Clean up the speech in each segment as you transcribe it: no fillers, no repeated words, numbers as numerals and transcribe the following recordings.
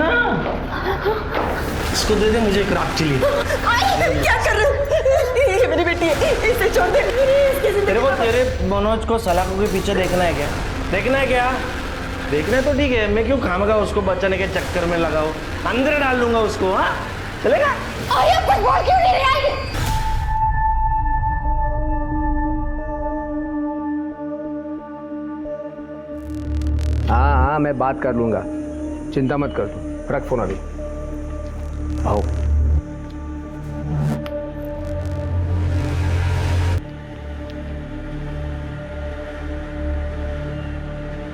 ना। इसको दे दे मुझे एक रात चिली। क्या कर रहे हो? ये मेरी बेटी है, इसे छोड़ दे। तेरे को तेरे मनोज को सलाखों के पीछे देखना है क्या? देखना है क्या? देखना है तो ठीक है, मैं क्यों खामखा उसको बचाने के चक्कर में लगाऊं? अंदर डाल लूंगा उसको। हाँ चलेगा? क्यों नहीं आई? हाँ मैं बात कर लूंगा, चिंता मत कर तू। रख फोन अभी। आओ।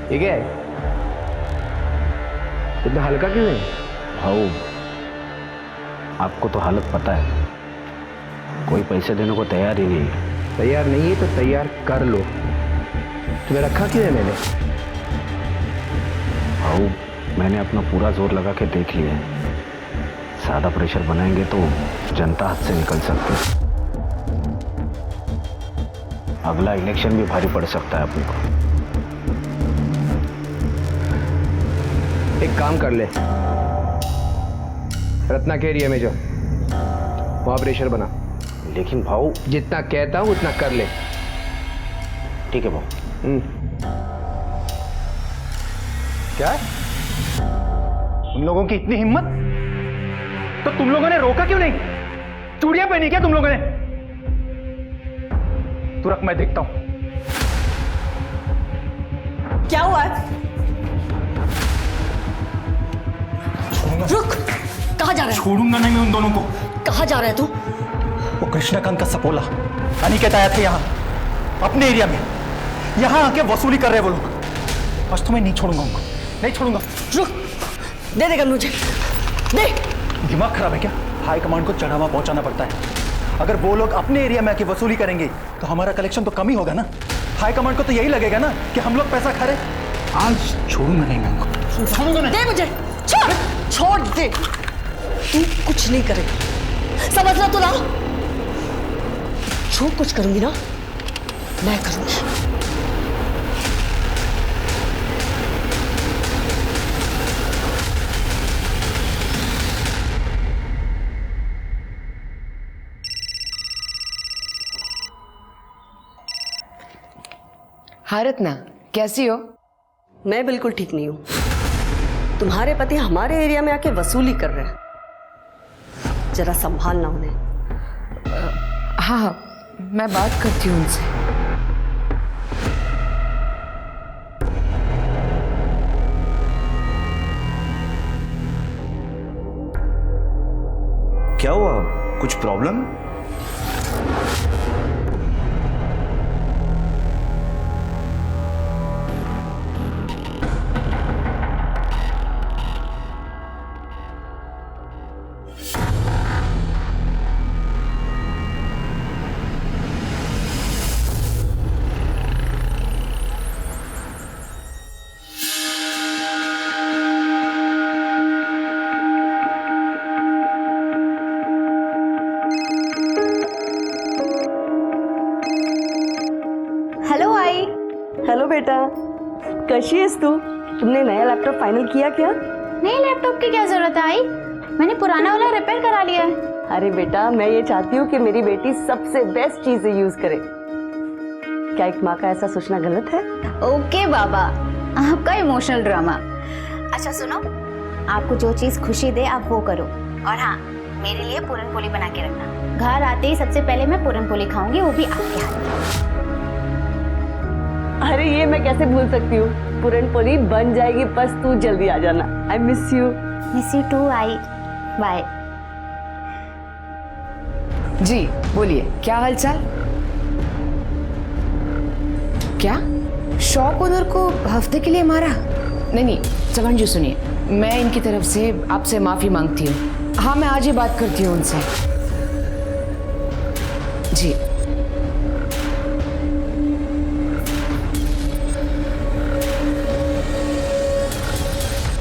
ठीक है, इतना हल्का क्यों है? भाऊ आपको तो हालत पता है, कोई पैसे देने को तैयार ही नहीं है। तैयार नहीं है तो तैयार कर लो। तुम्हें रखा क्यों है मैंने? भाऊ मैंने अपना पूरा जोर लगा के देख लिया है, ज़्यादा प्रेशर बनाएंगे तो जनता हाथ से निकल सकती है। अगला इलेक्शन भी भारी पड़ सकता है अपने को। एक काम कर ले, रत्ना के एरिया में जा, वहां प्रेशर बना। लेकिन भाऊ जितना कहता हूं उतना कर ले। ठीक है भाऊ। क्या उन लोगों की इतनी हिम्मत, तो तुम लोगों ने रोका क्यों नहीं? चूड़ियां पहनी क्या तुम लोगों ने? तू रख, मैं देखता हूं। क्या हुआ? रुक, कहाँ जा रहा है? छोड़ूंगा नहीं मैं उन दोनों को। कहाँ जा रहा है तू? वो कृष्णकांत का सपोला अनिकेत आया था यहाँ अपने एरिया में, यहाँ आके वसूली कर रहे हैं वो लोग। आज तो मैं नहीं छोड़ूंगा उनको, नहीं छोड़ूंगा। रुक, दे देगा मुझे, दे। दिमाग खराब है क्या? हाई कमांड को चढ़ावा पहुंचाना पड़ता है। अगर वो लोग अपने एरिया में आके वसूली करेंगे तो हमारा कलेक्शन तो कम ही होगा ना। हाई कमांड को तो यही लगेगा ना कि हम लोग पैसा खा रहे। आज छोड़ूंगा नहीं मैं उनको, छोड़ूंगा नहीं। दे मुझे, छोड़ दे। तू कुछ नहीं करेगा, समझ लो। तू ना जो कुछ करूंगी ना मैं करूंगी। हाँ रत्ना, कैसी हो? मैं बिल्कुल ठीक नहीं हूं। तुम्हारे पति हमारे एरिया में आके वसूली कर रहे हैं, जरा संभालना उन्हें। हाँ मैं बात करती हूँ उनसे। क्या हुआ? कुछ प्रॉब्लम? हेलो आई। हेलो बेटा, कैसी है तू? तुमने नया लैपटॉप फाइनल किया क्या? नए लैपटॉप की क्या जरूरत है आई? मैंने पुराना वाला रिपेयर करा लिया है। अरे बेटा, मैं ये चाहती हूँ कि मेरी बेटी सबसे बेस्ट चीजें यूज करे। क्या एक माँ का ऐसा सोचना गलत है? ओके बाबा, आपका इमोशनल ड्रामा। अच्छा सुनो, आपको जो चीज खुशी दे आप वो करो। और हाँ, मेरे लिए पूरन पोली बना के रखना। घर आते ही सबसे पहले मैं पूरन पोली खाऊंगी, वो भी आपके हाथ। अरे ये मैं कैसे भूल सकती हूँ, पूरन पोली बन जाएगी, बस तू जल्दी आ जाना। I miss you. Miss you too I. Bye. जी बोलिए, क्या हालचाल? क्या शॉप ओनर को हफ्ते के लिए मारा? नहीं चमन जी सुनिए, मैं इनकी तरफ से आपसे माफी मांगती हूँ। हाँ मैं आज ही बात करती हूँ उनसे। जी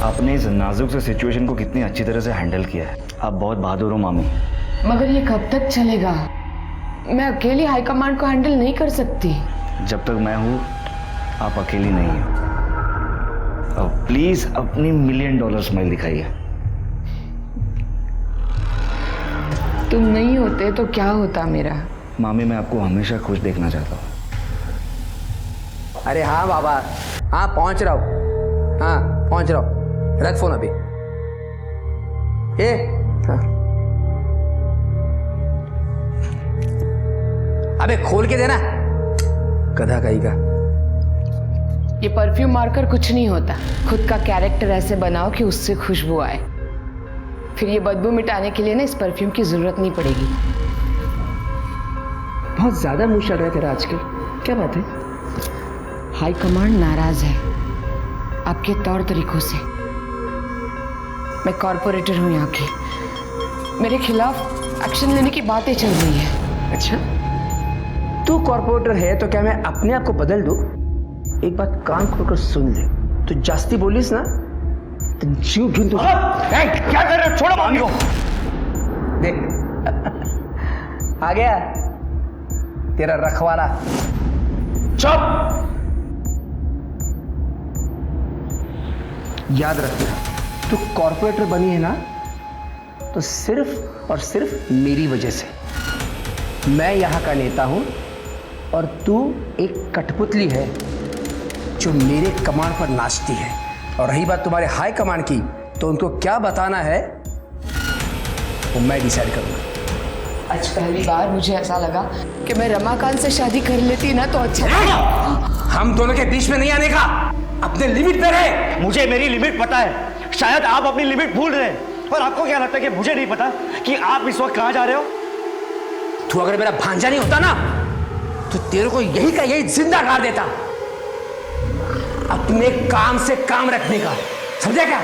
आपने इस नाजुक से सिचुएशन को कितनी अच्छी तरह से हैंडल किया है। आप बहुत बहादुर हो मामी। मगर ये कब तक चलेगा? मैं अकेली हाईकमांड को हैंडल नहीं कर सकती। जब तक मैं हूं आप अकेली नहीं हो। अब प्लीज अपनी $1 मिलियन स्माइल दिखाइए। तुम नहीं होते तो क्या होता मेरा? मामी मैं आपको हमेशा खुश देखना चाहता हूँ। अरे हाँ बाबा, हाँ पहुंच रहा हूँ, हाँ पहुंच रहा हूँ, रख फोन अभी। हाँ। अबे खोल के देना, गधा कहीं का। ये परफ्यूम मारकर कुछ नहीं होता। खुद का कैरेक्टर ऐसे बनाओ कि उससे खुशबू आए, फिर ये बदबू मिटाने के लिए ना इस परफ्यूम की जरूरत नहीं पड़ेगी। बहुत ज्यादा मुंह चल रहा है तेरा आजकल, क्या बात है? हाई कमांड नाराज है आपके तौर तरीकों से। मैं कॉर्पोरेटर हूँ यहाँ की, मेरे खिलाफ एक्शन लेने की बातें चल रही है। अच्छा, तू कॉर्पोरेटर है तो क्या मैं अपने आप को बदल दूं? एक बात कान खोलकर सुन ले, तू जास्ती बोलिस ना तो जीव ढूंढ। क्या कर रहे हो? छोड़ो मामी को। देख आ गया तेरा रखवाला। चुप। याद रखना, तू कॉर्पोरेटर बनी है ना तो सिर्फ और सिर्फ मेरी वजह से। मैं यहाँ का नेता हूँ और तू एक कठपुतली है जो मेरे कमांड पर नाचती है। और रही बात तुम्हारे हाई कमांड की, तो उनको क्या बताना है वो मैं डिसाइड करूँगा। आज पहली बार मुझे ऐसा लगा कि मैं रमाकांत से शादी कर लेती ना तो अच्छा। हम दोनों के बीच में नहीं आने का, अपने लिमिट पे रहे। मुझे मेरी लिमिट पता है, शायद आप अपनी लिमिट भूल रहे हैं। और आपको क्या लगता है कि मुझे नहीं पता कि आप इस वक्त कहां जा रहे हो? तू अगर मेरा भांजा नहीं होता ना तो तेरे को यही का यही जिंदा गाड़ देता। अपने काम से काम रखने का, समझा क्या?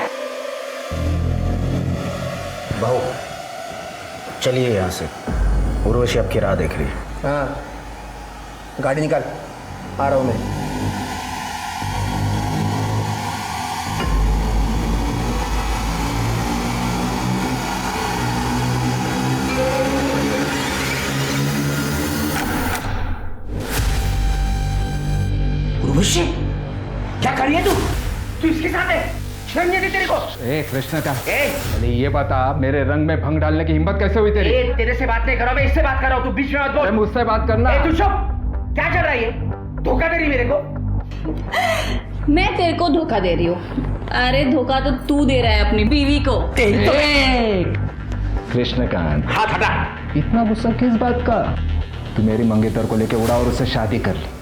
बहू चलिए यहाँ से, उर्वशी आपकी राह देख रही है। हाँ, गाड़ी निकाल, आ रहा हूं मैं। उर्वशी, क्या कर रही है तू इसके साथ है? शर्म नहीं आती तेरे को? ए कृष्णकांत, पहले ये बता, मेरे रंग में भंग डालने की हिम्मत कैसे हुई तेरी? तेरे से बात नहीं कर रहा, मैं इससे बात कर रहा हूं, तू बीच में मत बोल। मुझसे बात करना। तू चुप, क्या चल रहा है ये? धोखा दे रही मेरे को? मैं तेरे को धोखा दे रही हूँ? अरे धोखा तो तू दे रहा है अपनी बीवी को। कृष्णकांत, हाथ हटा। इतना गुस्सा किस बात का? तू मेरी मंगेतर को लेके उड़ा और उससे शादी कर ली।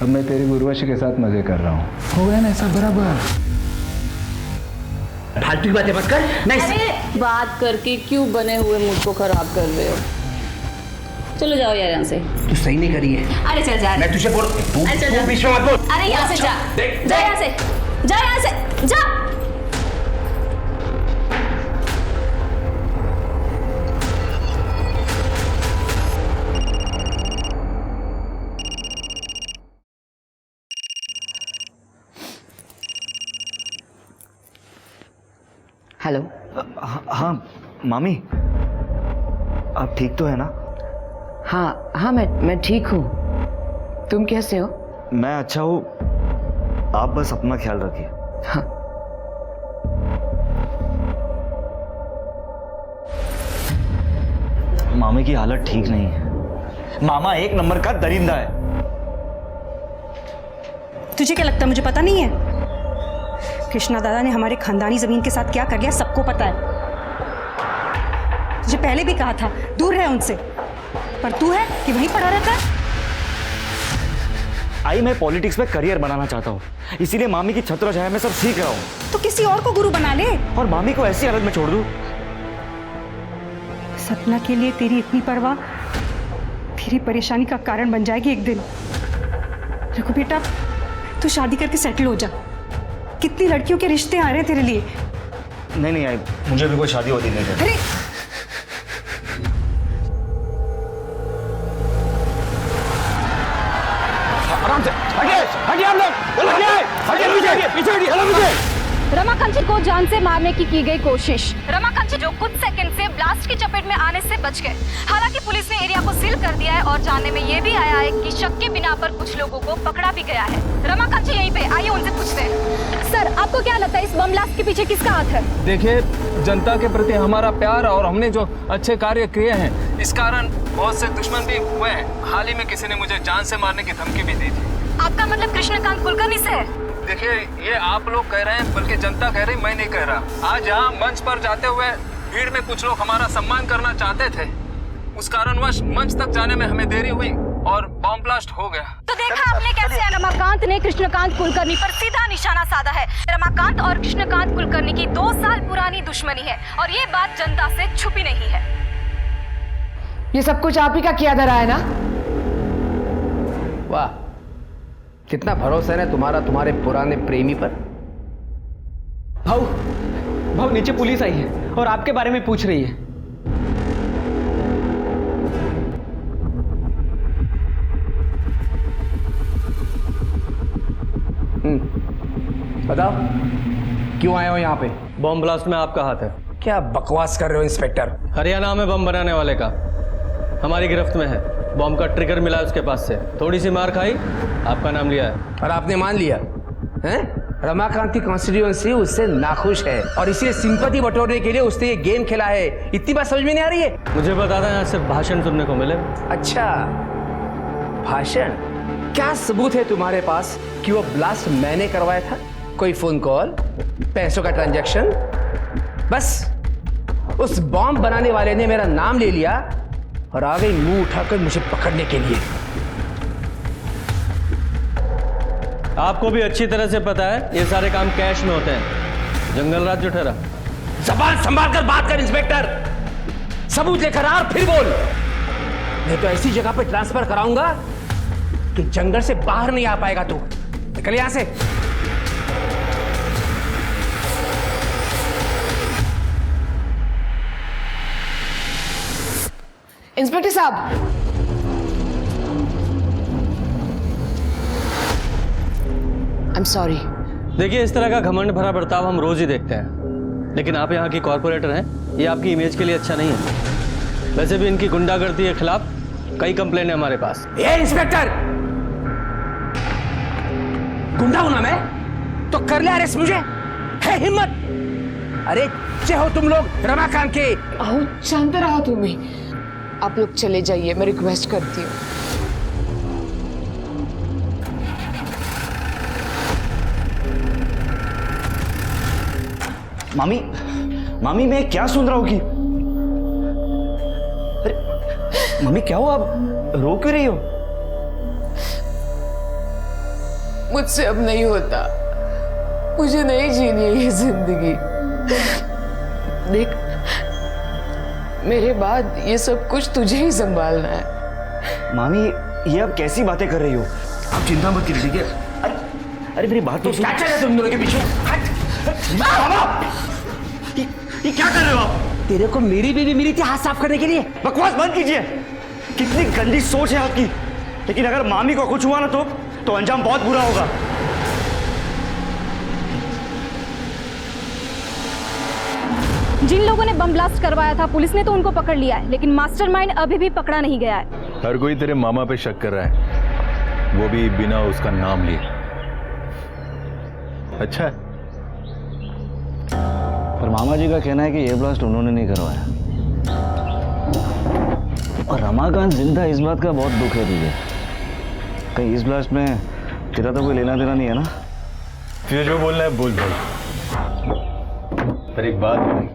अब मैं तेरी उर्वशी के साथ मजे कर रहा हूँ, हो गया ना ऐसा बराबर? फालतू की बातें मत कर। नहीं, अरे बात करके क्यों बने हुए मूड को खराब कर रहे हो? चलो जाओ यार यहाँ से। तू सही नहीं करी है। अरे चल जा। मैं तुझे बोल, अरे चल जा। तू बीच में मत बोल। अरे यहाँ से जा, जा यहाँ से, जा यहाँ से, जा। हेलो। हाँ मामी, आप ठीक तो है ना? हाँ हाँ, मैं ठीक हूँ। तुम कैसे हो? मैं अच्छा हूँ, आप बस अपना ख्याल रखिए। हाँ। मामी की हालत ठीक नहीं है। मामा एक नंबर का दरिंदा है। तुझे क्या लगता है मुझे पता नहीं है? कृष्णा दादा ने हमारे खानदानी जमीन के साथ क्या कर लिया सबको पता है। तुझे पहले भी कहा था दूर रहे उनसे, पर तू है कि वहीं पड़ा रहता है। आई मैं पॉलिटिक्स में करियर बनाना चाहता हूँ, इसीलिए मामी की छत्र छाया में सब सीख रहा हूँ। तो किसी और को गुरु बना ले और मामी को ऐसी हालत में छोड़ दूँ? सपना के लिए तेरी इतनी परवाह तेरी परेशानी का कारण बन जाएगी एक दिन। देखो बेटा, तू शादी करके सेटल हो जा। कितनी लड़कियों के रिश्ते आ रहे हैं तेरे लिए। नहीं नहीं आई, मुझे भी कोई शादी होती नहीं है। अरे आराम से, हटिए हटिए, आप लोग हटिए, हटिए पीछे, पीछे हटिए। चलो पीछे। रमाकांत को जान से मारने की गई कोशिश। रमाकांत जो कुछ सेकंड से ब्लास्ट की चपेट में आने से बच गए। हालांकि पुलिस ने एरिया को सील कर दिया है और जानने में ये भी आया है कि शक के बिना पर कुछ लोगों को पकड़ा भी गया है। रमाकांत यहीं पे, आइए उनसे पूछते हैं। सर, आपको क्या लगता है इस बम ब्लास्ट के पीछे किसका हाथ है? देखिए, जनता के प्रति हमारा प्यार और हमने जो अच्छे कार्य किए हैं, इस कारण बहुत से दुश्मन भी हुए हैं। हाल ही में किसी ने मुझे जान से मारने की धमकी भी दी थी। आपका मतलब कृष्णकांत कुलकर्णी से है? देखिए, ये आप लोग कह रहे हैं, बल्कि जनता कह रही, मैं नहीं कह रहा। आज यहाँ मंच पर जाते हुए भीड़ में कुछ लोग हमारा सम्मान करना चाहते थे, उस कारणवश मंच तक जाने में हमें देरी हुई और बॉम्ब ब्लास्ट हो गया। तो देखा आपने कैसे रमाकांत ने कृष्णकांत कुलकर्णी पर सीधा निशाना साधा है। रमाकांत और कृष्णकांत कुलकर्णी की 2 साल पुरानी दुश्मनी है और ये बात जनता से छुपी नहीं है। ये सब कुछ आप ही का किया धरा है ना? वाह, कितना भरोसा है तुम्हारा तुम्हारे पुराने प्रेमी पर। भाऊ नीचे पुलिस आई है और आपके बारे में पूछ रही है। बताओ, क्यों आए हो यहाँ पे? बॉम्ब ब्लास्ट में आपका हाथ है। क्या बकवास कर रहे हो इंस्पेक्टर? हरियाणा में बम बनाने वाले का हमारी गिरफ्त में है। बॉम्ब का ट्रिगर मिला उसके पास से, थोड़ी सी मार खाई, आपका नाम लिया है और आपने मान लिया हैं? रमाकांत की कॉन्स्टिट्यूएंसी उससे नाखुश है और इसे सिंपैथी बटोरने के लिए उसने ये गेम खेला है। इतनी बात समझ में नहीं आ रही है? मुझे बता दें, यहाँ सिर्फ भाषण सुनने को मिले। अच्छा, भाषण? क्या सबूत है तुम्हारे पास कि वो ब्लास्ट मैंने करवाया था? कोई फोन कॉल, पैसों का ट्रांजैक्शन? बस उस बॉम्ब बनाने वाले ने मेरा नाम ले लिया और आ गई मुंह उठाकर मुझे पकड़ने के लिए। आपको भी अच्छी तरह से पता है ये सारे काम कैश में होते हैं। जंगल राज जो ठहरा। जबान संभाल कर बात कर इंस्पेक्टर। सबूत लेकर आ और फिर बोल। मैं तो ऐसी जगह पे ट्रांसफर कराऊंगा कि जंगल से बाहर नहीं आ पाएगा तू। निकल यहां से। इंस्पेक्टर साहब, आई एम सॉरी। देखिए, इस तरह का घमंड भरा बर्ताव हम रोज ही देखते हैं, लेकिन आप यहाँ की कॉर्पोरेटर हैं, ये आपकी इमेज के लिए अच्छा नहीं है। वैसे भी इनकी गुंडागर्दी के खिलाफ कई कंप्लेंट है हमारे पास। ए इंस्पेक्टर, गुंडा हूं ना मैं तो कर ले अरेस्ट मुझे, है हिम्मत? अरे चाहो तुम लोग रमाकांत के। आओ, शांत रहो तुम्हें। आप लोग चले जाइए, मैं रिक्वेस्ट करती हूँ। मामी मैं क्या सुन रहा हूँ कि अरे मम्मी, क्या हुआ? आप रो क्यों रही हो? मुझसे अब नहीं होता, मुझे नहीं जीनी है ये जिंदगी। देख, मेरे बाद ये सब कुछ तुझे ही संभालना है। मामी, ये आप कैसी बातें कर रही हो? आप चिंता मत कीजिए, ठीक है? अरे मेरी बात तो सुन। क्या चल रहा है तुम दोनों के पीछे? ये क्या कर रहे हो आप? तेरे को मेरी बीवी मिली थी हाथ साफ करने के लिए। बकवास बंद कीजिए। कितनी गंदी सोच है आपकी। लेकिन अगर मामी को कुछ हुआ ना तो अंजाम बहुत बुरा होगा। जिन लोगों ने बम ब्लास्ट करवाया था, पुलिस ने तो उनको पकड़ लिया है, लेकिन मास्टरमाइंड अभी भी पकड़ा नहीं गया है। हर कोई तेरे मामा पे शक कर रहा है, वो भी बिना उसका नाम लिए। अच्छा है। पर मामा जी का कहना है कि ये ब्लास्ट उन्होंने नहीं करवाया। और रमाकांत जिंदा, इस बात का बहुत दुख है तुझे। कहीं इस ब्लास्ट में तेरा तो कोई लेना देना नहीं है ना? तुझे जो बोलना है बोल भाई। पर एक बात भाई,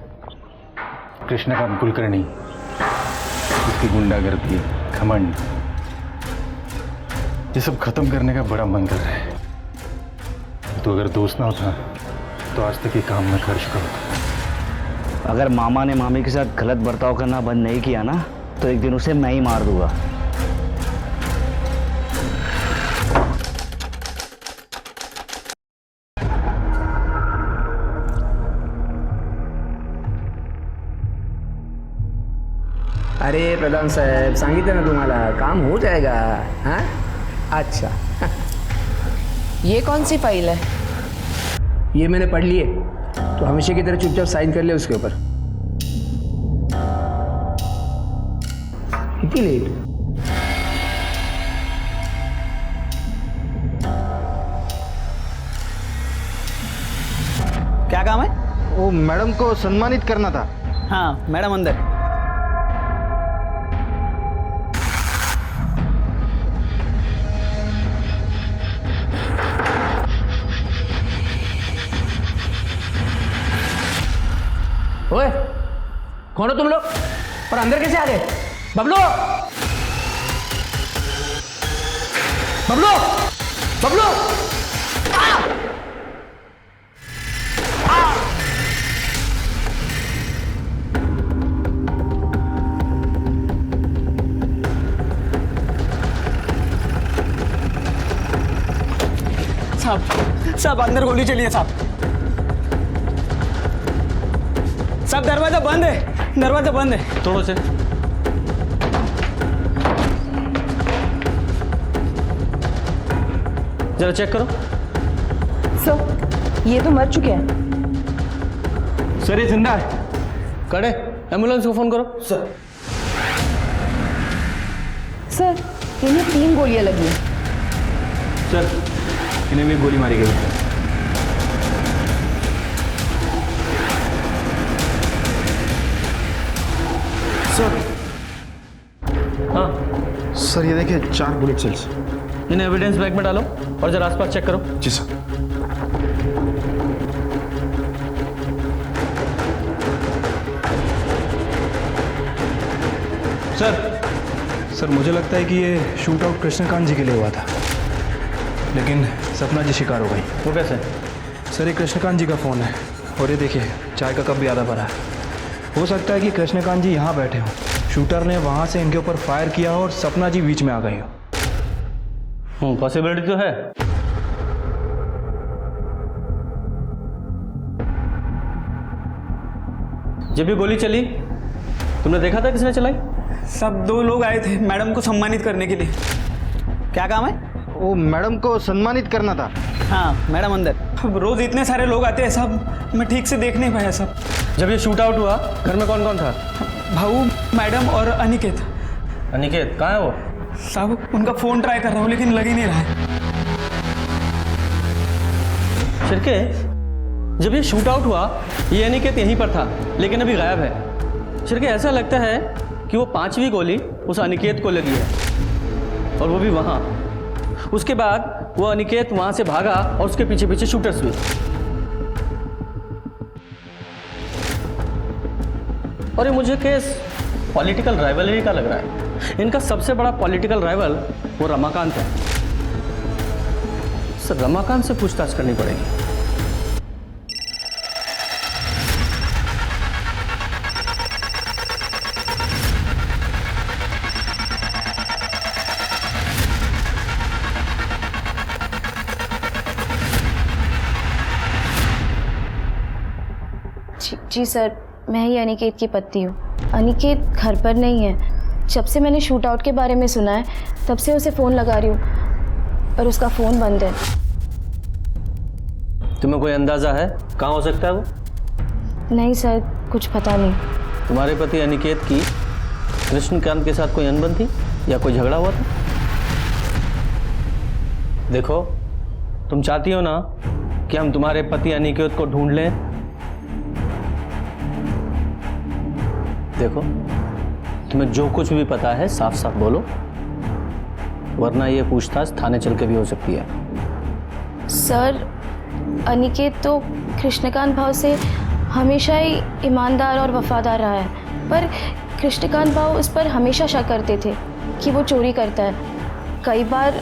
कृष्णकांत कुलकर्णी, उसकी गुंडागर्दी, घमंड, ये सब खत्म करने का बड़ा मन कर रहा है। तो अगर दोस्त ना होता तो आज तक ये काम मैं कर चुका होता। अगर मामा ने मामी के साथ गलत बर्ताव करना बंद नहीं किया ना, तो एक दिन उसे मैं ही मार दूंगा। अरे प्रधान साहेब, सांगितलं ना तुम्हाला, काम हो जाएगा। हाँ, अच्छा। ये कौन सी फाइल है? ये मैंने पढ़ ली है। तो हमेशा की तरह चुपचाप साइन कर ले उसके ऊपर। इतनी लेट? क्या काम है? वो मैडम को सम्मानित करना था। हाँ मैडम अंदर। ओए, कौन हो तुम लोग और अंदर कैसे आ गए? बबलू, बबलू, बबलू! साहब अंदर गोली चली है साहब। साहब दरवाजा बंद है, दरवाजा बंद है। तोड़ो से। जरा चेक करो। सर ये तो मर चुके हैं। सर ये जिंदा है। कड़े एम्बुलेंस को फोन करो। सर इन्हें 3 गोलियां लगी हैं। सर इन्हें भी गोली मारी गई। सर हाँ सर ये देखिए 4 बुलेट सेल्स। इन्हें एविडेंस बैग में डालो और जरा आसपास चेक करो। जी सर। सर मुझे लगता है कि ये शूट आउट कृष्णकांत जी के लिए हुआ था, लेकिन सपना जी शिकार हो गई। वो कैसे? सर ये कृष्णकांत जी का फ़ोन है और ये देखिए चाय का कप भी आधा भरा है। हो सकता है कि कृष्णकांत जी यहाँ बैठे हों, शूटर ने वहाँ से इनके ऊपर फायर किया हो और सपना जी बीच में आ गई हो। पॉसिबिलिटी तो है। जब ये गोली चली तुमने देखा था किसने चलाई? सब 2 लोग आए थे मैडम को सम्मानित करने के लिए। क्या काम है? वो मैडम को सम्मानित करना था। हाँ मैडम अंदर। अब रोज इतने सारे लोग आते हैं साहब, मैं ठीक से देख नहीं पाया सब। जब ये शूट आउट हुआ घर में कौन कौन था? भाऊ, मैडम और अनिकेत। अनिकेत कहाँ है वो? साहब उनका फोन ट्राई कर रहा हूँ लेकिन लग ही नहीं रहा है। शिरके जब ये शूट आउट हुआ ये अनिकेत यहीं पर था लेकिन अभी गायब है। शिरके ऐसा लगता है कि वो 5वीं गोली उस अनिकेत को लगी है और वो भी वहाँ। उसके बाद वो अनिकेत वहाँ से भागा और उसके पीछे पीछे शूटर्स भी। और ये मुझे केस पॉलिटिकल राइवलरी का लग रहा है। इनका सबसे बड़ा पॉलिटिकल राइवल वो रमाकांत है। सर रमाकांत से पूछताछ करनी पड़ेगी। जी सर, मैं ही अनिकेत की पत्नी हूँ। अनिकेत घर पर नहीं है। जब से मैंने शूट आउट के बारे में सुना है तब से उसे फ़ोन लगा रही हूँ पर उसका फ़ोन बंद है। तुम्हें कोई अंदाज़ा है कहाँ हो सकता है वो? नहीं सर, कुछ पता नहीं। तुम्हारे पति अनिकेत की कृष्णकांत के साथ कोई अनबन थी या कोई झगड़ा हुआ था? देखो तुम चाहती हो ना कि हम तुम्हारे पति अनिकेत को ढूंढ लें। देखो तुम्हें जो कुछ भी पता है साफ साफ बोलो, वरना ये पूछताछ थाने चल के भी हो सकती है। सर अनिकेत तो कृष्णकांत भाव से हमेशा ही ईमानदार और वफादार रहा है, पर कृष्णकांत भाव उस पर हमेशा शक करते थे कि वो चोरी करता है। कई बार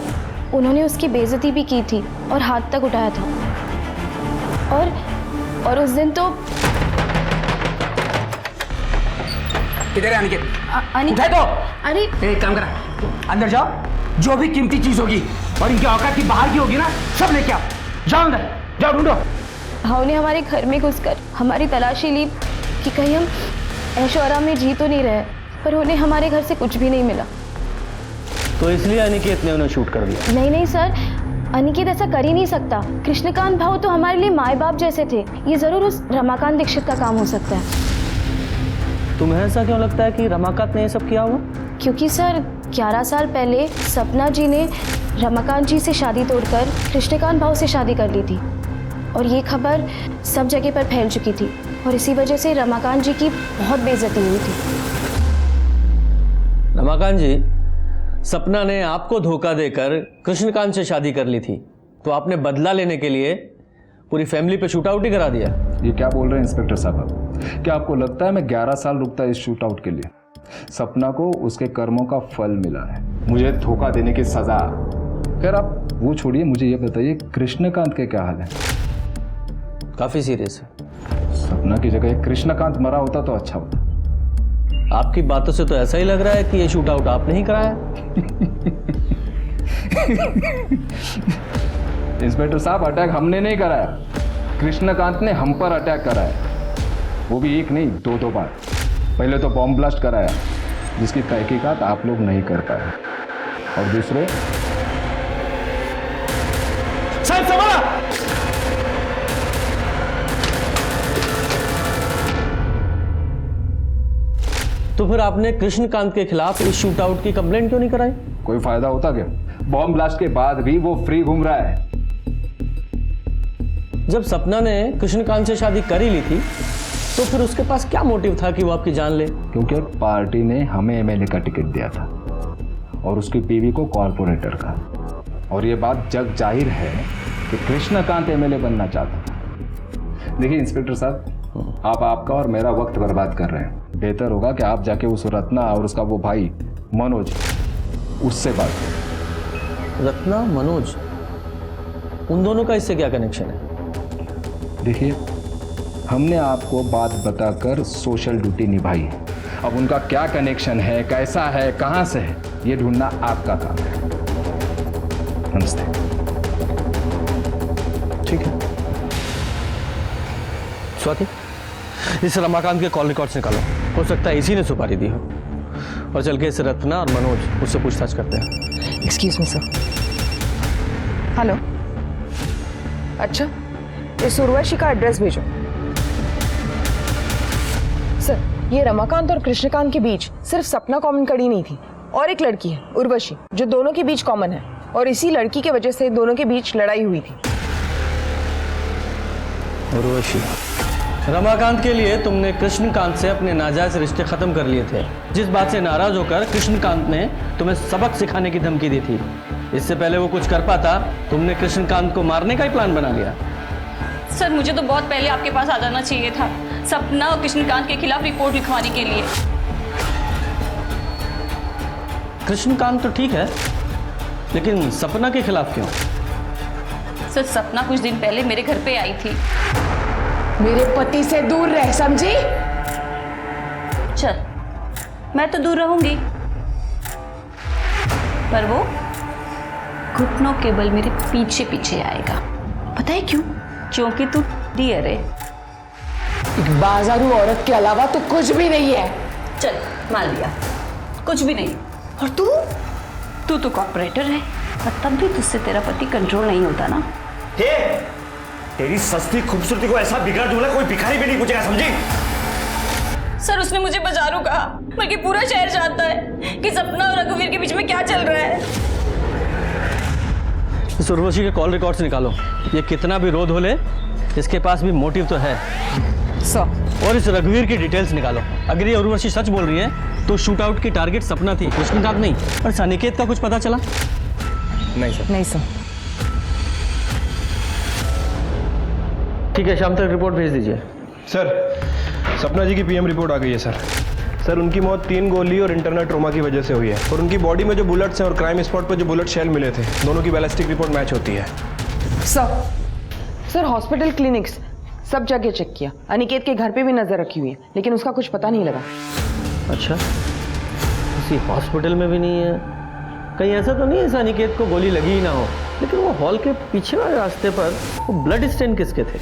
उन्होंने उसकी बेइज्जती भी की थी और हाथ तक उठाया था। और उस दिन तो किधर है अनिकेत? अनिकेत तो अरे एक काम करा, अंदर जाओ, जो भी कीमती चीज होगी और इनकी औकात की बाहर की होगी ना सब लेके आओ। जाओ अंदर, जाओ ढूंढो। भाव ने हमारे घर में घुसकर हमारी तलाशी ली कि कहीं हम ऐशो आराम में जी तो नहीं रहे, पर उन्हें हमारे घर से कुछ भी नहीं मिला। तो इसलिए अनिकेत ने उन्हें शूट कर दिया? नहीं सर, अनिकेत ऐसा कर ही नहीं सकता। कृष्णकांत भाऊ तो हमारे लिए माए बाप जैसे थे। ये जरूर उस रमाकांत दीक्षित का काम हो सकता है। तुम्हें ऐसा क्यों लगता है कि रमाकांत ने ये सब किया होगा? क्योंकि सर 11 साल पहले सपना जी ने रमाकांत जी से शादी तोड़कर कृष्णकांत भाऊ से शादी कर ली थी और ये खबर सब जगह पर फैल चुकी थी और इसी वजह से रमाकांत जी की बहुत बेइज्जती हुई थी। रमाकांत जी, सपना ने आपको धोखा देकर कृष्णकांत से शादी कर ली थी, तो आपने बदला लेने के लिए पूरी फैमिली पे शूट आउट ही करा दिया। ये क्या बोल रहे हैं इंस्पेक्टर साहब? क्या आपको लगता है मैं 11 साल रुकता इस शूट आउट के लिए? सपना को उसके कर्मों का फल मिला है, मुझे धोखा देने की सजा। खैर आप वो छोड़िए, मुझे ये बताइए कृष्णकांत के क्या हाल है? काफी सीरियस है। सपना की जगह कृष्णकांत मरा होता तो अच्छा होता। आपकी बातों से तो ऐसा ही लग रहा है कि ये शूट आउट आपने ही कराया। इंस्पेक्टर साहब, अटैक हमने नहीं कराया, कृष्णकांत ने हम पर अटैक कराया, वो भी एक नहीं 2 बार। पहले तो बॉम्ब ब्लास्ट कराया जिसकी तहकीकात आप लोग नहीं कर पाए, और दूसरे साहब संभाला। तो फिर आपने कृष्णकांत के खिलाफ इस शूट आउट की कंप्लेंट क्यों नहीं कराई? कोई फायदा होता क्या? बॉम्ब ब्लास्ट के बाद भी वो फ्री घूम रहा है। जब सपना ने कृष्णकांत से शादी कर ही ली थी तो फिर उसके पास क्या मोटिव था कि वो आपकी जान ले? क्योंकि पार्टी ने हमें एमएलए का टिकट दिया था और उसकी बीवी को कॉर्पोरेटर का, और ये बात जग जाहिर है कि कृष्णकांत एमएलए बनना चाहता था। देखिए इंस्पेक्टर साहब, आप आपका और मेरा वक्त बर्बाद कर रहे हैं। बेहतर होगा कि आप जाके उस रत्ना और उसका वो भाई मनोज, उससे बात करें। रत्ना, मनोज, उन दोनों का इससे क्या कनेक्शन है? देखिए, हमने आपको बात बताकर सोशल ड्यूटी निभाई है। अब उनका क्या कनेक्शन है, कैसा है, कहां से है, ये ढूंढना आपका काम है। नमस्ते। ठीक है। स्वाति, इस रमाकांत के कॉल रिकॉर्ड्स निकालो, हो सकता है इसी ने सुपारी दी हो। और चल के इस रत्ना और मनोज, उससे पूछताछ करते हैं। Excuse me sir. हेलो। अच्छा, इस उर्वशी का एड्रेस भेजो। सर, ये रमाकांत और कृष्णकांत के बीच सिर्फ सपना कॉमन कड़ी नहीं थी, और एक लड़की है उर्वशी जो दोनों के बीच कॉमन है, और इसी लड़की के वजह से दोनों के बीच लड़ाई हुई थी। उर्वशी, रमाकांत के लिए तुमने कृष्णकांत से अपने नाजायज रिश्ते खत्म कर लिए थे, जिस बात से नाराज होकर कृष्णकांत ने तुम्हें सबक सिखाने की धमकी दी थी। इससे पहले वो कुछ कर पाता, तुमने कृष्णकांत को मारने का ही प्लान बना लिया। सर, मुझे तो बहुत पहले आपके पास आ जाना चाहिए था, सपना और कृष्णकांत के खिलाफ रिपोर्ट लिखवाने के लिए। कृष्णकांत तो ठीक है, लेकिन सपना के खिलाफ क्यों? सर, सपना कुछ दिन पहले मेरे घर पे आई थी। मेरे पति से दूर रह, समझी? चल, मैं तो दूर रहूंगी, पर वो घुटनों के बल मेरे पीछे पीछे आएगा। पता है क्यों? क्योंकि तू डियर है। एक बाजारू औरत के अलावा तो कुछ भी नहीं है। चल, मान लिया, कुछ भी नहीं। और तू तो कॉर्पोरेटर है, और तब भी तुझसे तेरा पति कंट्रोल नहीं होता ना। हे, तेरी सस्ती खूबसूरती को ऐसा बिगड़ा दूंगा कोई भिखारी भी नहीं पूछेगा, समझी? सर, उसने मुझे बाजारू कहा, बल्कि पूरा शहर जानता है कि सपना और रघुवीर के बीच में क्या चल रहा है। इस उर्वशी के कॉल रिकॉर्ड्स निकालो। ये कितना भी रोध हो ले, इसके पास भी मोटिव तो है। सर, और इस रघुवीर की डिटेल्स निकालो। अगर ये उर्वशी सच बोल रही है तो शूट आउट की टारगेट सपना थी, कृष्णकांत नहीं। और अनिकेत का कुछ पता चला? नहीं सर। नहीं सर। ठीक है, शाम तक रिपोर्ट भेज दीजिए। सर, सपना जी की पीएम रिपोर्ट आ गई है सर। सर, उनकी मौत 3 गोली और इंटरनल ट्रोमा की वजह से हुई है, और उनकी बॉडी में जो बुलेट्स हैं और क्राइम स्पॉट पर जो बुलेट शेल मिले थे, दोनों की बैलिस्टिक रिपोर्ट मैच होती है। सर, हॉस्पिटल, क्लिनिक्स सब जगह चेक किया। अनिकेत के घर पे भी नजर रखी हुई है, लेकिन उसका कुछ पता नहीं लगा। अच्छा, किसी हॉस्पिटल में भी नहीं है? कहीं ऐसा तो नहीं है इस अनिकेत को गोली लगी ही ना हो? लेकिन वो हॉल के पीछे वाले रास्ते पर वो ब्लड स्टेन किसके थे?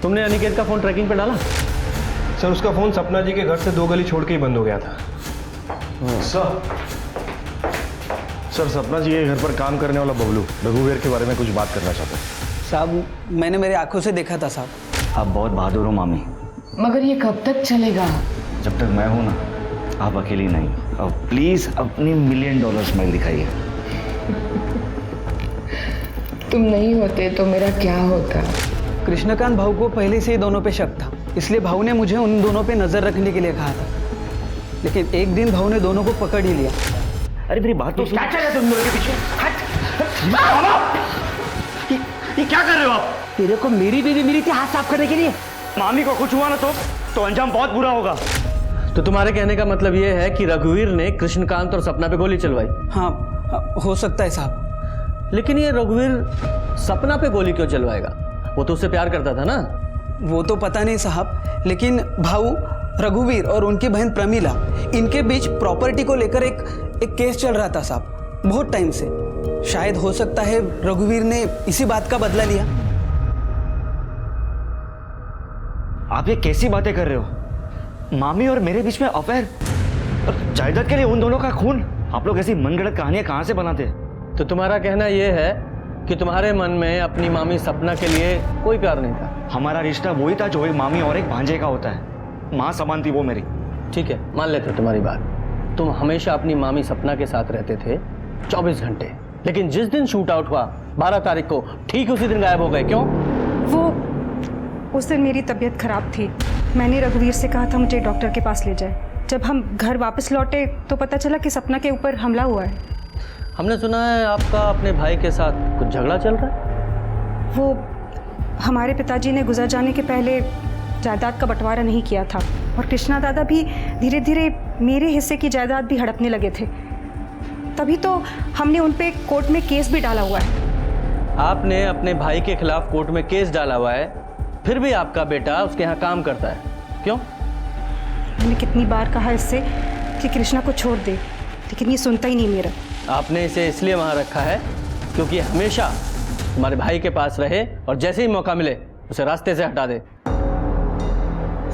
तुमने अनिकेत का फोन ट्रैकिंग पे डाला? सर, उसका फोन सपना जी के घर से 2 गली छोड़ के ही बंद हो गया था। सर सपना जी के घर पर काम करने वाला बबलू रघुवीर के बारे में कुछ बात करना चाहता है। साहब मैंने मेरी आंखों से देखा था साहब। आप बहुत बहादुर हो मामी। मगर ये कब तक चलेगा? जब तक मैं हूं ना, आप अकेली नहीं। अब प्लीज अपनी $1 मिलियन स्माइल दिखाइए। तुम नहीं होते तो मेरा क्या होता? कृष्णकांत भाऊ को पहले से ही दोनों पे शक था, इसलिए भाऊ ने मुझे उन दोनों पे नजर रखने के लिए कहा था। लेकिन एक दिन भाऊ ने दोनों को पकड़ ही लिया। अरे मेरी बात तो क्या चल रहा है तुम लोगों के पीछे? ये क्या कर रहे हो आप? तेरे को मेरी बीवी मिली थी हाथ साफ करने के लिए। मामी को कुछ हुआ ना तो अंजाम बहुत बुरा होगा। तो तुम्हारे कहने का मतलब ये है कि रघुवीर ने कृष्णकांत और सपना पे गोली चलवाई? हाँ, हो सकता है साहब। लेकिन ये रघुवीर सपना पे गोली क्यों चलवाएगा? वो तो उससे प्यार करता था ना। वो तो पता नहीं साहब, लेकिन भाऊ रघुवीर और उनकी बहन प्रमीला, इनके बीच प्रॉपर्टी को लेकर एक केस चल रहा था साहब, बहुत टाइम से। शायद हो सकता है रघुवीर ने इसी बात का बदला लिया। आप ये कैसी बातें कर रहे हो? मामी और मेरे बीच में अफेयर और जायदाद के लिए उन दोनों का खून? आप लोग ऐसी मनगढ़ंत कहानियां कहां से बनाते हैं? तो तुम्हारा कहना यह है कि तुम्हारे मन में अपनी मामी सपना के लिए कोई प्यार नहीं था? हमारा रिश्ता वही था जो एक मामी और एक भांजे का होता है। माँ समान थी वो मेरी। ठीक है, मान लेते हो तुम्हारी बात। तुम हमेशा अपनी मामी सपना के साथ रहते थे 24 घंटे, लेकिन जिस दिन शूट आउट हुआ 12 तारीख को, ठीक उसी दिन गायब हो गए। क्यों? वो उस दिन मेरी तबीयत खराब थी। मैंने रघुवीर से कहा था मुझे डॉक्टर के पास ले जाए। जब हम घर वापस लौटे तो पता चला कि सपना के ऊपर हमला हुआ है। हमने सुना है आपका अपने भाई के साथ कुछ झगड़ा चल रहा है। वो हमारे पिताजी ने गुजर जाने के पहले जायदाद का बंटवारा नहीं किया था और कृष्णा दादा भी धीरे धीरे मेरे हिस्से की जायदाद भी हड़पने लगे थे। तभी तो हमने उन पे कोर्ट में केस भी डाला हुआ है। आपने अपने भाई के खिलाफ कोर्ट में केस डाला हुआ है, फिर भी आपका बेटा उसके यहाँ काम करता है। क्यों? मैंने कितनी बार कहा इससे कि कृष्णा को छोड़ दे, लेकिन ये सुनता ही नहीं मेरा। आपने इसे इसलिए वहाँ रखा है क्योंकि हमेशा तुम्हारे भाई के पास रहे और जैसे ही मौका मिले उसे रास्ते से हटा दे।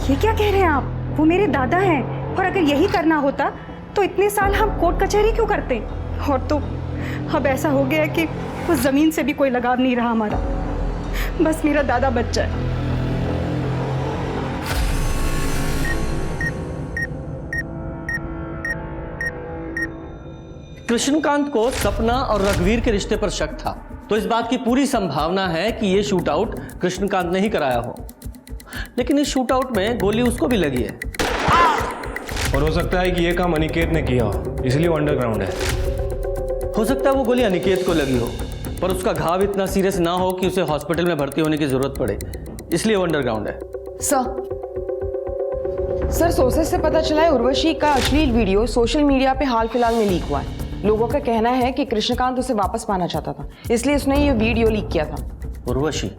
ये क्या कह रहे हैं आप? वो मेरे दादा हैं, और अगर यही करना होता तो इतने साल हम कोर्ट कचहरी क्यों करते? और तो अब ऐसा हो गया है कि उस जमीन से भी कोई लगाव नहीं रहा हमारा। बस मेरा दादा बच जाए। कृष्णकांत को सपना और रघुवीर के रिश्ते पर शक था, तो इस बात की पूरी संभावना है कि यह शूट आउट कृष्णकांत ने ही कराया हो। लेकिन इस शूट आउट में गोली उसको भी लगी है। और हो सकता है कि यह काम अनिकेत ने किया हो, इसलिए वो अंडरग्राउंड है। हो सकता है वो गोली अनिकेत को लगी हो, पर उसका घाव इतना सीरियस ना हो कि उसे हॉस्पिटल में भर्ती होने की जरूरत पड़े, इसलिए वो अंडरग्राउंड है। सर सोर्सेस से पता चला है उर्वशी का अश्लील वीडियो सोशल मीडिया पे हाल फिलहाल में लीक हुआ है। लोगों का कहना है कि कृष्णकांत उसे वापस पाना चाहता था, इसलिए उसने ये वीडियो लीक किया था। उर्वशी?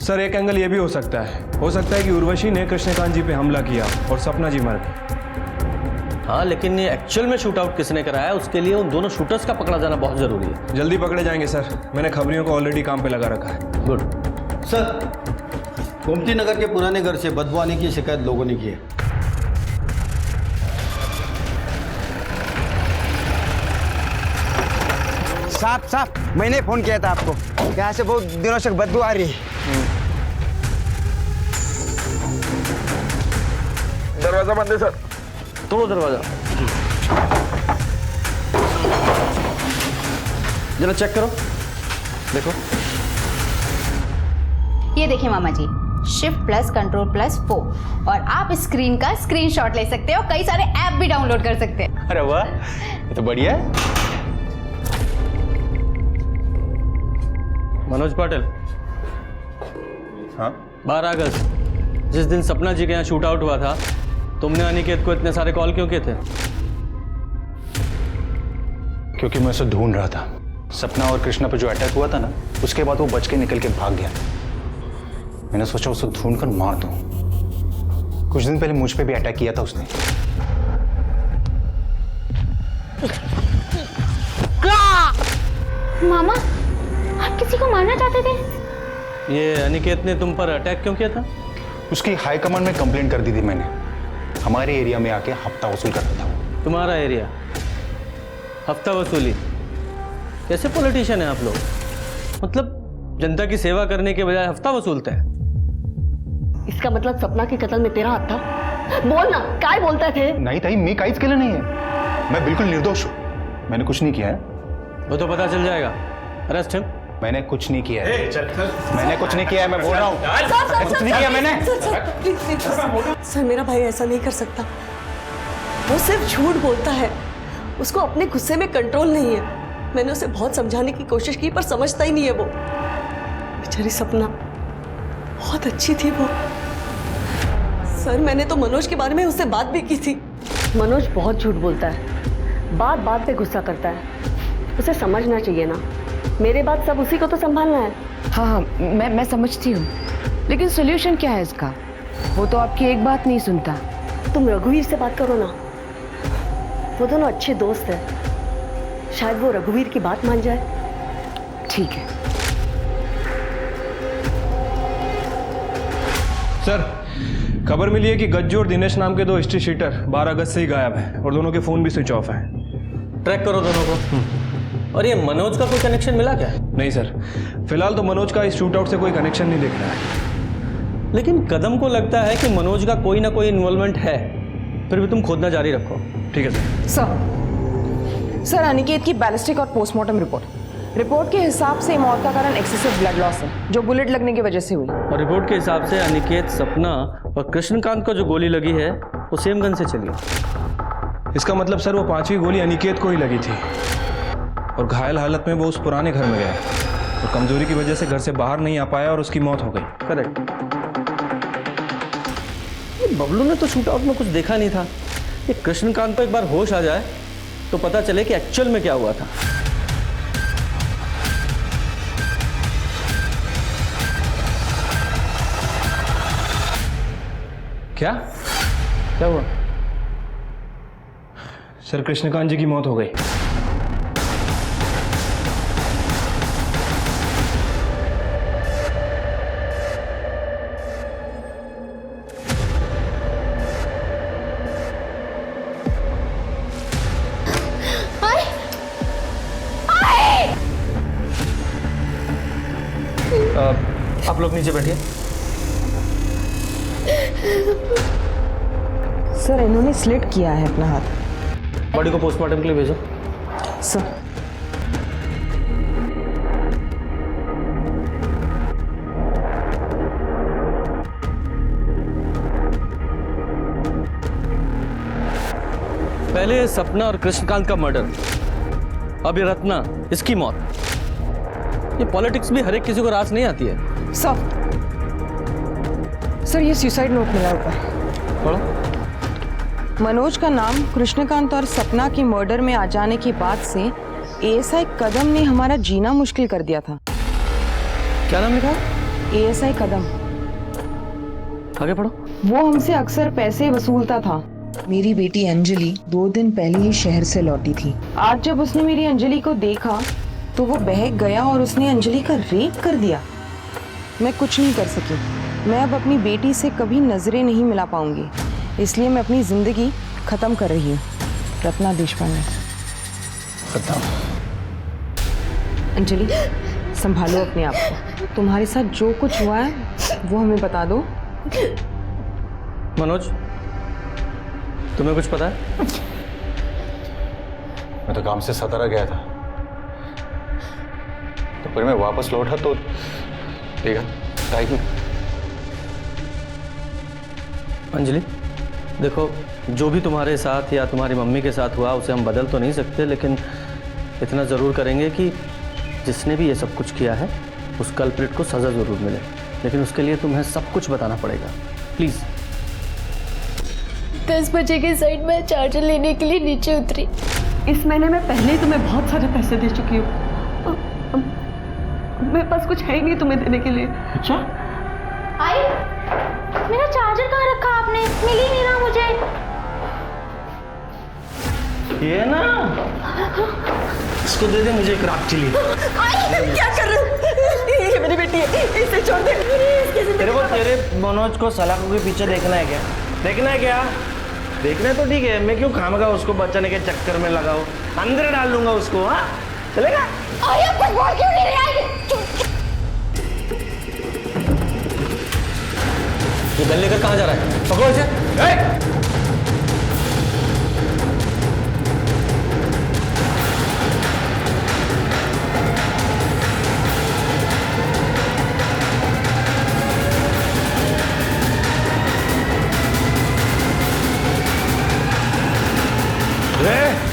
सर एक एंगल ये भी हो सकता है कि उर्वशी ने कृष्णकांत जी पे हमला किया और सपना जी मर गई। हाँ, लेकिन ये एक्चुअल में शूट आउट किसने कराया, उसके लिए उन दोनों शूटर्स का पकड़ा जाना बहुत जरूरी है। जल्दी पकड़े जाएंगे सर, मैंने खबरियों को ऑलरेडी काम पे लगा रखा है। गुड। सर, गोमती नगर के पुराने घर से बदबू आने की शिकायत लोगों ने की है। साहब मैंने फोन किया था आपको, यहाँ से बहुत दिनों से बदबू आ रही है। दरवाजा बंद है सर। तोड़ो दरवाजा। जरा चेक करो, देखो। ये देखिए मामा जी, शिफ्ट प्लस कंट्रोल प्लस 4 और आप स्क्रीन का स्क्रीनशॉट ले सकते हो, कई सारे ऐप भी डाउनलोड कर सकते हैं। अरे वाह, ये तो बढ़िया है। मनोज पाटिल। हाँ? 12 अगस्त जिस दिन सपना जी के यहाँ शूट आउट हुआ था, तुमने अनिकेत को इतने सारे कॉल क्यों किए थे? क्योंकि मैं उसे ढूंढ रहा था। सपना और कृष्णा पर जो अटैक हुआ था ना, उसके बाद वो बच के निकल के भाग गया। मैंने सोचा उसे ढूंढ कर मार दूं। कुछ दिन पहले मुझ पे भी अटैक किया था उसने। मामा, आप किसी को मारना चाहते थे? ये अनिकेत ने तुम पर अटैक क्यों किया था? उसकी हाई कमांड में कंप्लेंट कर दी थी मैंने। हमारे एरिया में आके हफ्ता वसूल करता था। तुम्हारा एरिया? हफ्ता वसूली? कैसे पॉलिटिशियन हैं आप लोग? मतलब जनता की सेवा करने के बजाय हफ्ता वसूलते हैं। इसका मतलब सपना के कत्ल में तेरा हाथ था? बोल ना, काय बोलता थे? नहीं ताई, मी काहीच केलं नहीं है, मैं बिल्कुल निर्दोष हूँ, मैंने कुछ नहीं किया है। वो तो पता चल जाएगा। Arrest him. मैंने कुछ नहीं किया है, मैंने कुछ नहीं किया है, मैं बोल रहा हूँ कुछ नहीं किया मैंने। सर मेरा भाई ऐसा नहीं कर सकता, वो सिर्फ झूठ बोलता है, उसको अपने गुस्से में कंट्रोल नहीं है। मैंने उसे बहुत समझाने की कोशिश की पर समझता ही नहीं है वो। बेचारी सपना बहुत अच्छी थी वो। सर मैंने तो मनोज के बारे में उससे बात भी की थी। मनोज बहुत झूठ बोलता है, बात बात पे गुस्सा करता है, उसे समझना चाहिए ना। मेरे बाद सब उसी को तो संभालना है। हाँ हाँ, मैं समझती हूँ, लेकिन सोल्यूशन क्या है इसका? वो तो आपकी एक बात नहीं सुनता। तुम रघुवीर से बात करो ना, वो दोनों अच्छे दोस्त हैं, शायद वो रघुवीर की बात मान जाए। ठीक है सर, खबर मिली है कि गज्जू और दिनेश नाम के दो हिस्ट्री शीटर 12 अगस्त से ही गायब हैं और दोनों के फोन भी स्विच ऑफ हैं। ट्रैक करो दोनों को। और ये मनोज का कोई कनेक्शन मिला क्या? नहीं सर, फिलहाल तो मनोज का इस शूट आउट से कोई कनेक्शन नहीं दिख रहा है। लेकिन कदम को लगता है कि मनोज का कोई ना कोई इन्वॉल्वमेंट है, फिर भी तुम खोदना जारी रखो। ठीक है सर। सर, अनिकेत की बैलिस्टिक और पोस्टमार्टम रिपोर्ट के हिसाब से मौत का कारण एक्सेसिव ब्लड लॉस है, जो बुलेट लगने की वजह से हुई। और रिपोर्ट के हिसाब से अनिकेत, सपना और कृष्णकांत को जो गोली लगी है वो सेम गन से चली। इसका मतलब सर वो 5वीं गोली अनिकेत को ही लगी थी और घायल हालत में वो उस पुराने घर में गया और कमजोरी की वजह से घर से बाहर नहीं आ पाया और उसकी मौत हो गई। करेक्ट। बबलू ने तो शूट आउट में कुछ देखा नहीं था। ये कृष्णकांत को एक बार होश आ जाए तो पता चले कि एक्चुअल में क्या हुआ था। क्या हुआ? सर, कृष्णकांत जी की मौत हो गई। आप लोग नीचे बैठिए। सर, इन्होंने स्लिट किया है अपना हाथ। बॉडी को पोस्टमार्टम के लिए भेजो। सर, पहले सपना और कृष्णकांत का मर्डर, अब ये रत्ना, इसकी मौत। ये पॉलिटिक्स भी हर एक किसी को रास नहीं आती है। सर ये सुसाइड नोट मिला ऊपर। पढ़ो। मनोज का नाम कृष्णकांत और सपना की मर्डर में आ जाने के बाद से एएसआई कदम ने हमारा जीना मुश्किल कर दिया था। क्या नाम लिखा? एएसआई कदम। आगे पढ़ो। वो हमसे अक्सर पैसे वसूलता था। मेरी बेटी अंजलि 2 दिन पहले ही शहर से लौटी थी। आज जब उसने मेरी अंजलि को देखा तो वो बहक गया और उसने अंजलि का रेप कर दिया। मैं कुछ नहीं कर सकी। मैं अब अपनी बेटी से कभी नजरें नहीं मिला पाऊंगी, इसलिए मैं अपनी जिंदगी खत्म कर रही हूँ। रत्ना देशपांडे। खत्म। अंजलि, संभालो अपने आप को। तुम्हारे साथ जो कुछ हुआ है वो हमें बता दो। मनोज, तुम्हें कुछ पता है? मैं तो काम से सतारा गया था, तो फिर मैं वापस लौटा तो देखा टाइगर। अंजलि, देखो, जो भी तुम्हारे साथ या तुम्हारी मम्मी के साथ हुआ उसे हम बदल तो नहीं सकते, लेकिन इतना ज़रूर करेंगे कि जिसने भी ये सब कुछ किया है उस कल्प्रिट को सज़ा ज़रूर मिले। लेकिन उसके लिए तुम्हें सब कुछ बताना पड़ेगा, प्लीज़। 10 बजे के साइड में चार्जर लेने के लिए नीचे उतरी। इस महीने में पहले ही तुम्हें बहुत सारे पैसे दे चुकी हूँ। मेरे पास कुछ है ही नहीं तुम्हें देने के लिए। अच्छा? आई, मेरा चार्जर कहाँ रखा आपने? मिल ही नहीं रहा मुझे। ये ना, इसको दे दे मुझे एक रात के लिए। क्या कर रहे हो? ये मेरी बेटी है, इसे छोड़ दे। तेरे को तेरे मनोज को सलाखों के पीछे देखना है क्या? देखना है क्या? देखना है तो ठीक है, मैं क्यों खामखा उसको बचाने के चक्कर में लगाऊं? अंदर डाल लूंगा उसको। हाँ, चलेगा? अरे अब कुछ बोल क्यों नहीं रहे हैं? ये गन लेकर कहाँ जा रहा है? पकड़ो इसे।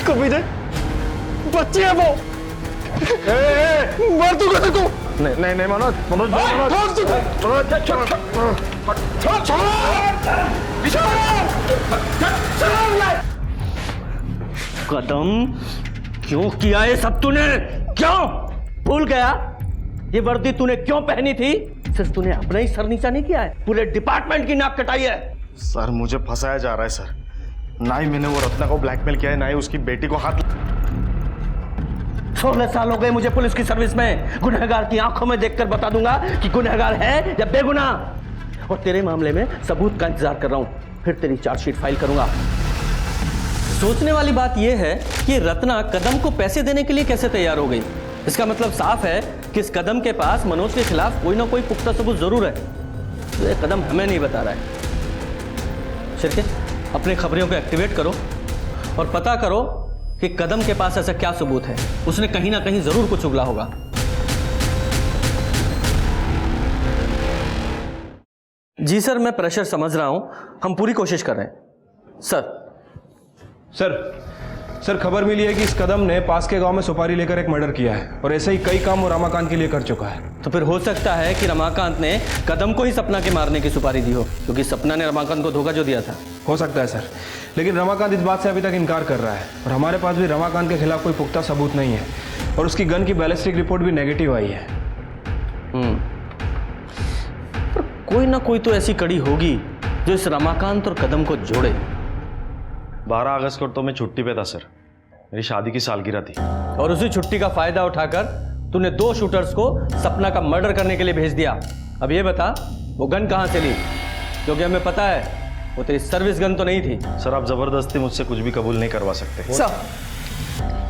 कभी दे बच्ची है वो। मार दूंगा तेरे को। नहीं नहीं मनोज, मनोज कदम क्यों किया ये सब तूने? क्यों भूल गया ये वर्दी तूने क्यों पहनी थी? सिर्फ तूने अपना ही सर नीचा नहीं किया है, पूरे डिपार्टमेंट की नाक कटाई है। सर मुझे फंसाया जा रहा है सर। ना ही मैंने वो रत्ना को ब्लैकमेल किया है, ना ही उसकी बेटी को हाथ। 16 साल हो गए मुझे पुलिस की सर्विस में। गुनहगार की आंखों में देखकर बता दूंगा कि गुनहगार है या बेगुनाह। और तेरे मामले में सबूत का इंतजार कर रहा हूं, फिर तेरी चार्जशीट फाइल करूंगा। सोचने वाली बात यह है कि रत्ना कदम को पैसे देने के लिए कैसे तैयार हो गई। इसका मतलब साफ है कि इस कदम के पास मनोज के खिलाफ कोई ना कोई पुख्ता सबूत जरूर है। तो ये कदम हमें नहीं बता रहा है। शिरके, अपने खबरियों को एक्टिवेट करो और पता करो कि कदम के पास ऐसा क्या सबूत है। उसने कहीं ना कहीं जरूर कुछ उगला होगा। जी सर, मैं प्रेशर समझ रहा हूं, हम पूरी कोशिश कर रहे हैं। सर खबर मिली है कि इस कदम ने पास के गांव में सुपारी लेकर एक मर्डर किया है और ऐसे ही कई काम वो रमाकांत के लिए कर चुका है। तो फिर हो सकता है कि रमाकांत ने कदम को ही सपना के मारने की सुपारी दी हो, क्योंकि सपना ने रमाकांत को धोखा जो दिया था। हो सकता है सर, लेकिन रमाकांत इस बात से अभी तक इनकार कर रहा है और हमारे पास भी रमाकांत के खिलाफ कोई पुख्ता सबूत नहीं है और उसकी गन की बैलिस्टिक रिपोर्ट भी नेगेटिव आई है। पर कोई ना कोई तो ऐसी कड़ी होगी जो इस रमाकांत और कदम को जोड़े। 12 अगस्त को तो मैं छुट्टी पे था सर, मेरी शादी की सालगिरह थी। और उसी छुट्टी का फायदा उठाकर तूने 2 शूटर्स को सपना का मर्डर करने के लिए भेज दिया। अब ये बता वो गन कहां से ली, क्योंकि हमें पता है वो तेरी सर्विस गन तो नहीं थी। सर आप जबरदस्ती मुझसे कुछ भी कबूल नहीं करवा सकते।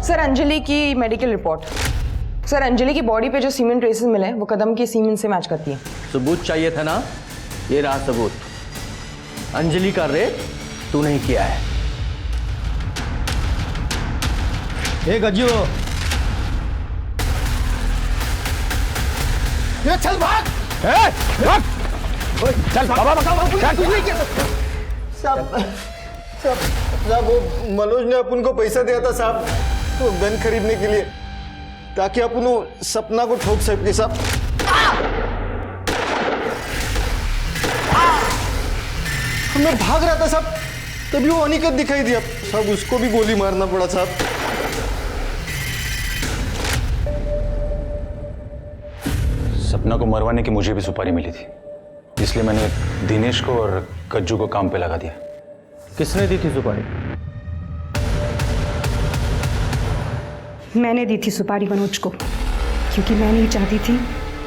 सर अंजलि की मेडिकल रिपोर्ट। सर अंजलि की बॉडी पे जो सीमेंट ट्रेसेस मिले वो कदम की सीमेंट से मैच करती है। सबूत चाहिए था ना, ये रहा सबूत। अंजलि का रेप तू नहीं किया है। गज्जू, चल भाग। चल साहब वो मनोज ने अपन को पैसा दिया था साहब, वो गन खरीदने के लिए, ताकि अपन वो सपना को ठोक सके साहब। मैं भाग रहा था साहब, तभी वो अनिकेत दिखाई दिया साहब, उसको भी गोली मारना पड़ा साहब। सपना को मरवाने की मुझे भी सुपारी मिली थी, इसलिए मैंने दिनेश को और कज्जू को काम पे लगा दिया। किसने दी थी सुपारी? मैंने दी थी सुपारी मनोज को, क्योंकि मैं नहीं चाहती थी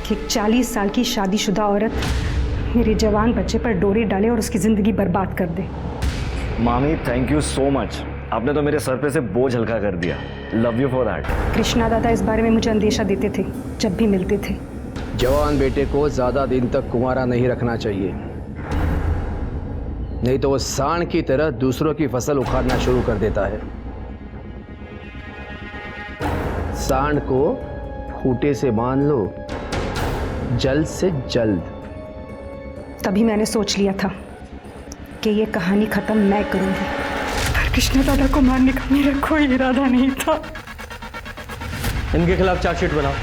कि एक 40 साल की शादीशुदा औरत मेरे जवान बच्चे पर डोरी डाले और उसकी जिंदगी बर्बाद कर दे। मामी थैंक यू सो मच, आपने तो मेरे सर पे से बोझ हल्का कर दिया। Love you for that. Krishna दादा इस बारे में मुझे अंदेशा देते थे जब भी मिलते थे। जवान बेटे को ज्यादा दिन तक कुंवारा नहीं रखना चाहिए, नहीं तो वो सांड की तरह दूसरों की फसल उखाड़ना शुरू कर देता है। सांड को खूंटे से बांध लो जल्द से जल्द। तभी मैंने सोच लिया था कि ये कहानी खत्म मैं करूंगी, पर कृष्णा दादा को मारने का मेरा कोई इरादा नहीं था। इनके खिलाफ चार्जशीट बनाओ।